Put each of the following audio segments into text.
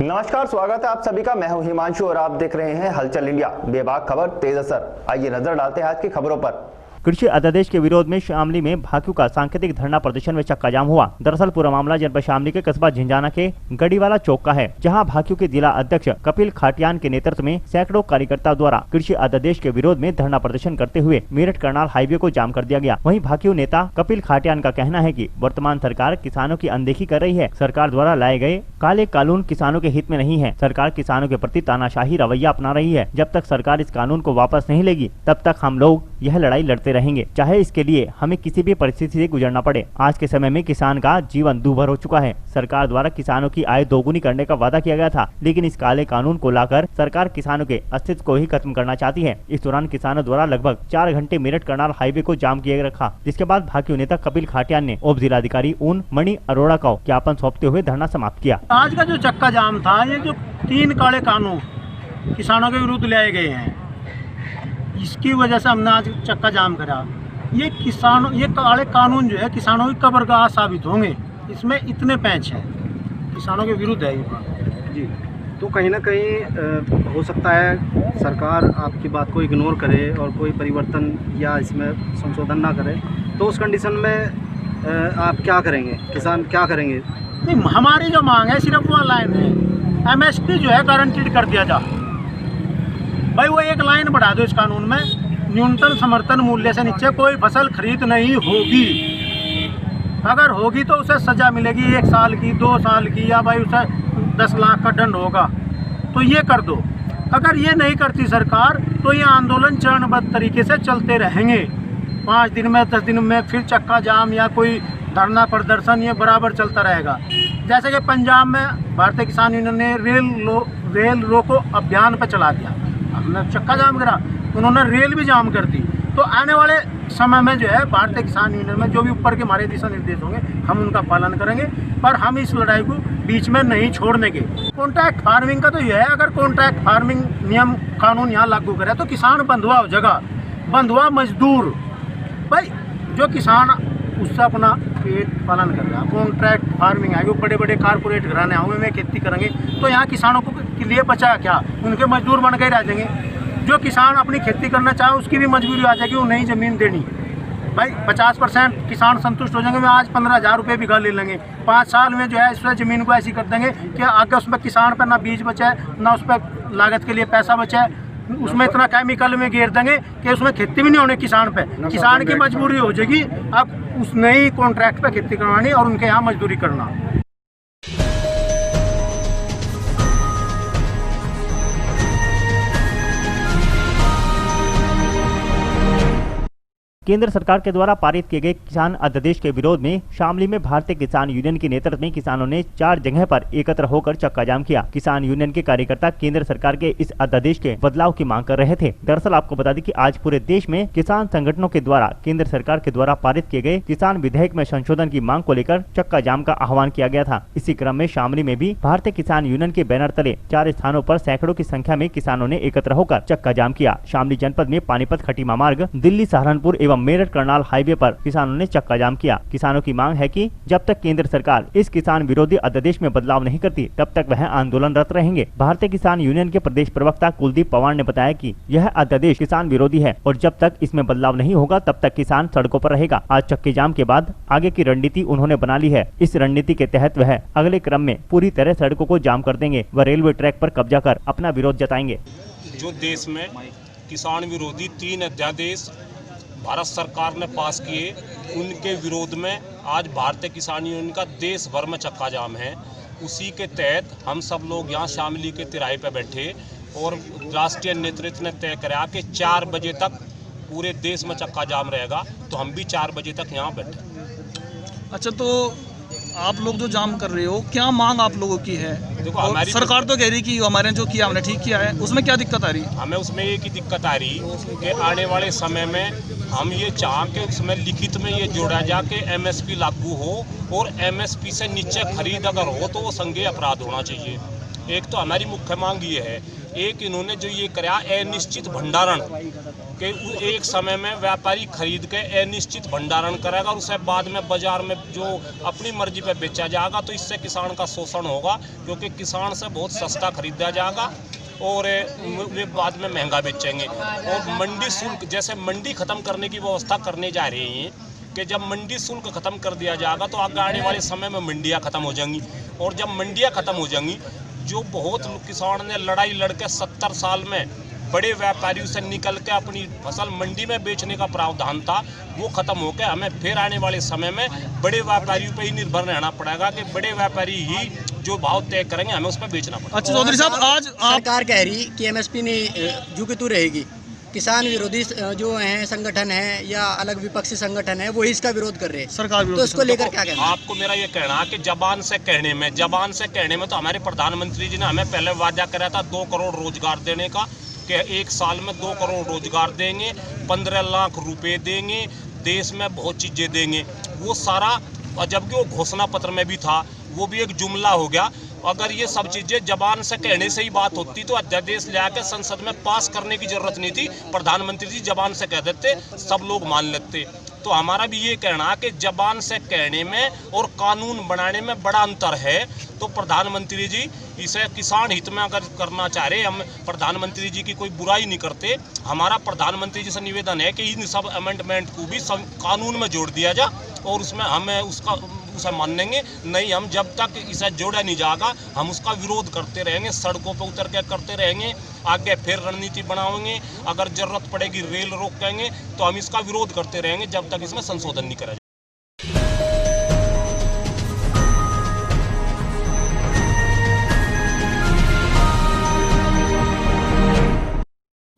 नमस्कार, स्वागत है आप सभी का। मैं हूं हिमांशु और आप देख रहे हैं हलचल इंडिया। बेबाक खबर, तेज असर। आइए नजर डालते हैं आज की खबरों पर। कृषि अध्यादेश के विरोध में शामली में भाकियों का सांकेतिक धरना प्रदर्शन में चक्का जाम हुआ। दरअसल पूरा मामला जनपद शामली के कस्बा झिंझाना के गढ़ीवाला चौक का है, जहां भाकियों के जिला अध्यक्ष कपिल खाटियान के नेतृत्व में सैकड़ों कार्यकर्ताओं द्वारा कृषि अध्यादेश के विरोध में धरना प्रदर्शन करते हुए मेरठ करनाल हाईवे को जाम कर दिया गया। वहीं भाकियों नेता कपिल खाटियान का कहना है कि वर्तमान सरकार किसानों की अनदेखी कर रही है। सरकार द्वारा लाए गए काले कानून किसानों के हित में नहीं है। सरकार किसानों के प्रति तानाशाही रवैया अपना रही है। जब तक सरकार इस कानून को वापस नहीं लेगी तब तक हम लोग यह लड़ाई लड़ते रहेंगे, चाहे इसके लिए हमें किसी भी परिस्थिति से गुजरना पड़े। आज के समय में किसान का जीवन दूभर हो चुका है। सरकार द्वारा किसानों की आय दोगुनी करने का वादा किया गया था, लेकिन इस काले कानून को लाकर सरकार किसानों के अस्तित्व को ही खत्म करना चाहती है। इस दौरान किसानों द्वारा लगभग 4 घंटे मेरठ करनाल हाईवे को जाम किए रखा, जिसके बाद भाकियों नेता कपिल खाटियान ने उप जिलाधिकारी ऊन मणि अरोड़ा को ज्ञापन सौंपते हुए धरना समाप्त किया। आज का जो चक्का जाम था, ये जो 3 काले कानून किसानों के विरुद्ध लाए गए हैं, इसकी वजह से हमने आज चक्का जाम करा। ये काले कानून जो है किसानों की कब्रगाह साबित होंगे। इसमें इतने पैंच हैं, किसानों के विरुद्ध है ये जी। तो कहीं ना कहीं हो सकता है सरकार आपकी बात को इग्नोर करे और कोई परिवर्तन या इसमें संशोधन ना करे, तो उस कंडीशन में आप क्या करेंगे? किसान क्या करेंगे? नहीं, हमारी जो मांग है सिर्फ वो लाइन है, MSP जो है गारंटीड कर दिया जा भाई। वो एक लाइन बढ़ा दो इस कानून में, न्यूनतम समर्थन मूल्य से नीचे कोई फसल खरीद नहीं होगी। अगर होगी तो उसे सजा मिलेगी 1 साल की, 2 साल की, या भाई उसे 10 लाख का दंड होगा। तो ये कर दो। अगर ये नहीं करती सरकार तो ये आंदोलन चरणबद्ध तरीके से चलते रहेंगे। 5 दिन में, 10 दिन में फिर चक्का जाम या कोई धरना प्रदर्शन, ये बराबर चलता रहेगा। जैसे कि पंजाब में भारतीय किसान यूनियन ने रेल रोको अभियान पर चला दिया, हमने चक्का जाम करा, उन्होंने रेल भी जाम कर दी। तो आने वाले समय में जो है भारतीय किसान यूनियन में जो भी ऊपर के हमारे दिशा निर्देश होंगे हम उनका पालन करेंगे, पर हम इस लड़ाई को बीच में नहीं छोड़ने के। कॉन्ट्रैक्ट फार्मिंग का तो यह है, अगर कॉन्ट्रैक्ट फार्मिंग नियम कानून यहाँ लागू करे तो किसान बंधुआ हो जाएगा, बंधुआ मजदूर। भाई जो किसान उससे अपना पेट पालन कर रहा है, कॉन्ट्रैक्ट फार्मिंग है, जो बड़े बड़े कारपोरेट घराने हमें में खेती करेंगे तो यहाँ किसानों को के लिए बचा क्या? उनके मजदूर बन के रह जाएंगे। जो किसान अपनी खेती करना चाहे उसकी भी मजबूरी आ जाएगी, वो नई ज़मीन देनी। भाई 50% किसान संतुष्ट हो जाएंगे, मैं आज 15,000 रुपये बीघा ले लेंगे। 5 साल में जो है इस ज़मीन को ऐसी कर देंगे कि आगे उसमें किसान पर ना बीज बचे, ना उस पर लागत के लिए पैसा बचे, उसमें इतना केमिकल में घेर देंगे कि उसमें खेती भी नहीं होने किसान पे। किसान की मजबूरी हो जाएगी अब उस नई कॉन्ट्रैक्ट पे खेती करवानी और उनके यहाँ मजदूरी करना। केंद्र सरकार के द्वारा पारित किए गए किसान अध्यादेश के विरोध में शामली में भारतीय किसान यूनियन के नेतृत्व में किसानों ने 4 जगह पर एकत्र होकर चक्का जाम किया। किसान यूनियन के कार्यकर्ता केंद्र सरकार के इस अध्यादेश के बदलाव की मांग कर रहे थे। दरअसल आपको बता दें कि आज पूरे देश में किसान संगठनों के द्वारा केंद्र सरकार के द्वारा पारित किए गए किसान विधेयक में संशोधन की मांग को लेकर चक्का जाम का आह्वान किया गया था। इसी क्रम में शामली में भी भारतीय किसान यूनियन के बैनर तले 4 स्थानों पर सैकड़ों की संख्या में किसानों ने एकत्र होकर चक्का जाम किया। शामली जनपद में पानीपत खटीमा मार्ग, दिल्ली सहारनपुर एवं मेरठ करनाल हाईवे पर किसानों ने चक्का जाम किया। किसानों की मांग है कि जब तक केंद्र सरकार इस किसान विरोधी अध्यादेश में बदलाव नहीं करती तब तक वह आंदोलनरत रहेंगे। भारतीय किसान यूनियन के प्रदेश प्रवक्ता कुलदीप पवार ने बताया कि यह अध्यादेश किसान विरोधी है और जब तक इसमें बदलाव नहीं होगा तब तक किसान सड़कों पर रहेगा। आज चक्के जाम के बाद आगे की रणनीति उन्होंने बना ली है। इस रणनीति के तहत वह अगले क्रम में पूरी तरह सड़कों को जाम कर देंगे व रेलवे ट्रैक पर कब्जा कर अपना विरोध जताएंगे। जो देश में किसान विरोधी 3 अध्यादेश भारत सरकार ने पास किए, उनके विरोध में आज भारतीय किसान यूनियन का देश भर में चक्का जाम है। उसी के तहत हम सब लोग यहाँ शामली के तिराहे पे बैठे और राष्ट्रीय नेतृत्व ने तय कराया कि 4 बजे तक पूरे देश में चक्का जाम रहेगा, तो हम भी 4 बजे तक यहाँ बैठे। अच्छा, तो आप लोग जो जाम कर रहे हो, क्या मांग आप लोगों की है? देखो, और हमारी सरकार तो कह रही कि हमारे जो किया हमने ठीक किया है, उसमें क्या दिक्कत आ रही? हमें उसमें एक ही दिक्कत आ रही कि आने वाले समय में हम ये चाह के उसमें लिखित में ये जोड़ा जा के MSP लागू हो और MSP से नीचे खरीद अगर हो तो वो संज्ञेय अपराध होना चाहिए। एक तो हमारी मुख्य मांग ये है। एक इन्होंने जो ये कराया अनिश्चित भंडारण, कि एक समय में व्यापारी खरीद के अनिश्चित भंडारण करेगा और उसे बाद में बाजार में जो अपनी मर्जी पे बेचा जाएगा, तो इससे किसान का शोषण होगा, क्योंकि किसान से बहुत सस्ता खरीदा जाएगा और वे बाद में महंगा बेचेंगे। और मंडी शुल्क, जैसे मंडी खत्म करने की व्यवस्था करने जा रही हैं कि जब मंडी शुल्क खत्म कर दिया जाएगा तो आगे आने वाले समय में मंडियाँ खत्म हो जाएंगी, और जब मंडियाँ खत्म हो जाएंगी, जो बहुत किसान ने लड़ाई लड़के 70 साल में बड़े व्यापारियों से निकल के अपनी फसल मंडी में बेचने का प्रावधान था, वो खत्म होकर हमें फिर आने वाले समय में बड़े व्यापारियों पे ही निर्भर रहना पड़ेगा कि बड़े व्यापारी ही जो भाव तय करेंगे हमें उस पर बेचना पड़ेगा। अच्छा चौधरी साहब, आज आप सरकार कह रही कि एमएसपी नहीं झुकी रहेगी, किसान विरोधी जो हैं संगठन है या अलग विपक्षी संगठन है वो इसका विरोध कर रहे हैं, सरकार तो इसको लेकर क्या कहना है? आपको मेरा ये कहना है कि जबान से कहने में तो हमारे प्रधानमंत्री जी ने हमें पहले वादा कराया था 2 करोड़ रोजगार देने का, कि एक साल में 2 करोड़ रोजगार देंगे, 15 लाख रुपए देंगे, देश में बहुत चीज़ें देंगे, वो सारा, जबकि वो घोषणा पत्र में भी था, वो भी एक जुमला हो गया। अगर ये सब चीज़ें जबान से कहने से ही बात होती तो अध्यादेश ले आकर संसद में पास करने की जरूरत नहीं थी, प्रधानमंत्री जी जबान से कह देते, सब लोग मान लेते। तो हमारा भी ये कहना है कि जबान से कहने में और कानून बनाने में बड़ा अंतर है। तो प्रधानमंत्री जी इसे किसान हित में अगर करना चाह रहे, हम प्रधानमंत्री जी की कोई बुराई नहीं करते, हमारा प्रधानमंत्री जी से निवेदन है कि इन सब अमेंडमेंट को भी कानून में जोड़ दिया जाए और उसमें हमें उसे मानेंगे नहीं। हम जब तक इसे जोड़ा नहीं जाएगा हम उसका विरोध करते रहेंगे, सड़कों पर उतर के करते रहेंगे, आगे फिर रणनीति बनाएंगे, अगर जरूरत पड़ेगी रेल रोकेंगे, तो हम इसका विरोध करते रहेंगे जब तक इसमें संशोधन नहीं करा जाए।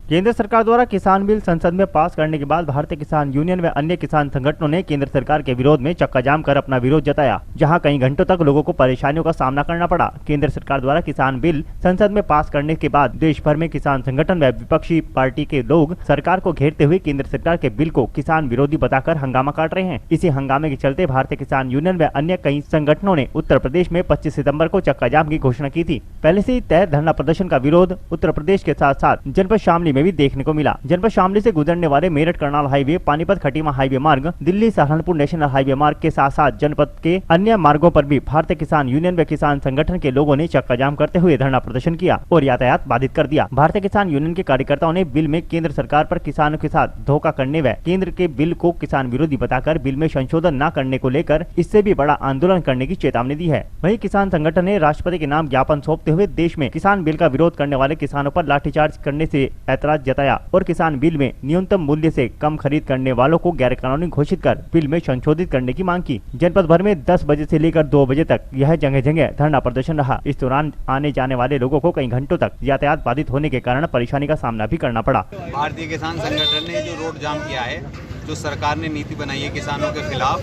केंद्र सरकार द्वारा किसान बिल संसद में पास करने के बाद भारतीय किसान यूनियन व अन्य किसान संगठनों ने केंद्र सरकार के विरोध में चक्का जाम कर अपना विरोध जताया, जहां कई घंटों तक लोगों को परेशानियों का सामना करना पड़ा। केंद्र सरकार द्वारा किसान बिल संसद में पास करने के बाद देश भर में किसान संगठन व विपक्षी पार्टी के लोग सरकार को घेरते हुए केंद्र सरकार के बिल को किसान विरोधी बताकर हंगामा काट रहे हैं। इसी हंगामे के चलते भारतीय किसान यूनियन व अन्य कई संगठनों ने उत्तर प्रदेश में 25 सितम्बर को चक्का जाम की घोषणा की थी। पहले से ही तय धरना प्रदर्शन का विरोध उत्तर प्रदेश के साथ साथ जनपद शामली में भी देखने को मिला। जनपद शामली से गुजरने वाले मेरठ करनाल हाईवे, पानीपत खटीमा हाईवे मार्ग, दिल्ली सहारनपुर नेशनल हाईवे मार्ग के साथ साथ जनपद के अन्य मार्गों पर भी भारतीय किसान यूनियन व किसान संगठन के लोगों ने चक्का जाम करते हुए धरना प्रदर्शन किया और यातायात बाधित कर दिया। भारतीय किसान यूनियन के कार्यकर्ताओं ने बिल में केंद्र सरकार पर किसानों के साथ धोखा करने व केंद्र के बिल को किसान विरोधी बताकर बिल में संशोधन न करने को लेकर इससे भी बड़ा आंदोलन करने की चेतावनी दी है। वहीं किसान संगठन ने राष्ट्रपति के नाम ज्ञापन सौंपते हुए देश में किसान बिल का विरोध करने वाले किसानों पर लाठीचार्ज करने से ऐतराज जताया और किसान बिल में न्यूनतम मूल्य से कम खरीद करने वालों को गैर कानूनी घोषित कर बिल में संशोधित करने की मांग की। जनपद भर में 10 बजे से लेकर 2 बजे तक यह जगह जगह धरना प्रदर्शन रहा। इस दौरान आने जाने वाले लोगों को कई घंटों तक यातायात बाधित होने के कारण परेशानी का सामना भी करना पड़ा। भारतीय किसान संगठन ने जो रोड जाम किया है, जो सरकार ने नीति बनाई है किसानों के खिलाफ,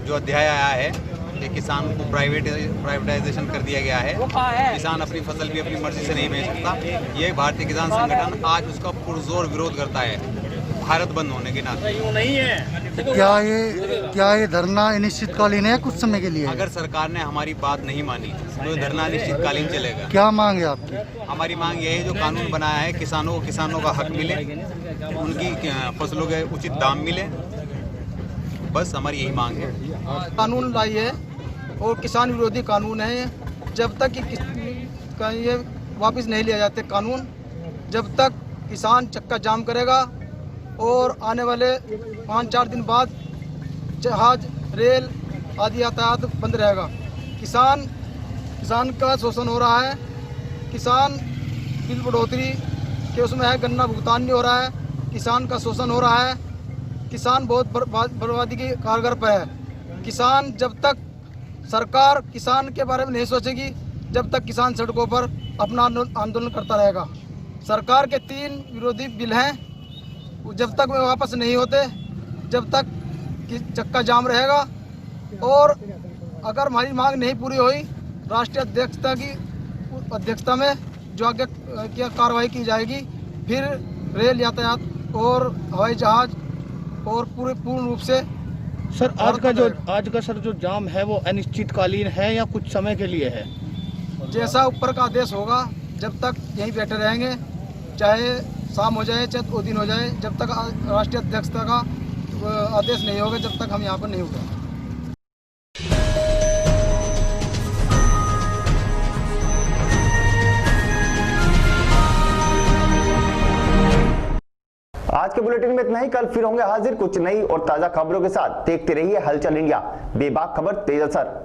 जो अध्याय आया है कि किसान को प्राइवेटाइजेशन कर दिया गया है, किसान अपनी फसल भी अपनी मर्जी से नहीं बेच सकता, ये भारतीय किसान संगठन आज उसका पुरजोर विरोध करता है भारत बंद होने के नाते। क्या ये धरना अनिश्चितकालीन है, कुछ समय के लिए? अगर सरकार ने हमारी बात नहीं मानी तो धरना अनिश्चितकालीन चलेगा। क्या मांग है आपकी? हमारी मांग यही है, जो कानून बनाया है किसानों का हक मिले, उनकी फसलों के उचित दाम मिले, बस हमारी यही मांग है। कानून लाई है और किसान विरोधी कानून है। जब तक ये वापस नहीं लिया जाते कानून, जब तक किसान चक्का जाम करेगा और आने वाले 5-4 दिन बाद जहाज, रेल आदि यातायात बंद रहेगा। किसान का शोषण हो रहा है, किसान बिल बढ़ोतरी के उसमें है, गन्ना भुगतान नहीं हो रहा है, किसान का शोषण हो रहा है, किसान बहुत बर्बादी की कारगर पर है। किसान, जब तक सरकार किसान के बारे में नहीं सोचेगी, जब तक किसान सड़कों पर अपना आंदोलन करता रहेगा। सरकार के 3 विरोधी बिल हैं, जब तक वे वापस नहीं होते, जब तक चक्का जाम रहेगा। और अगर हमारी मांग नहीं पूरी हुई, राष्ट्रीय अध्यक्षता में जो आगे क्या कार्रवाई की जाएगी, फिर रेल यातायात और हवाई जहाज और पूर्ण रूप से। सर आज का जो जाम है वो अनिश्चितकालीन है या कुछ समय के लिए है? जैसा ऊपर का आदेश होगा, जब तक यहीं बैठे रहेंगे, चाहे शाम हो जाए चाहे 2 दिन हो जाए, जब तक राष्ट्रीय अध्यक्षता का आदेश नहीं होगा जब तक हम यहाँ पर नहीं उठेंगे। आज के बुलेटिन में इतना ही। कल फिर होंगे हाजिर कुछ नई और ताजा खबरों के साथ। देखते रहिए हलचल इंडिया, बेबाक खबर तेज असर।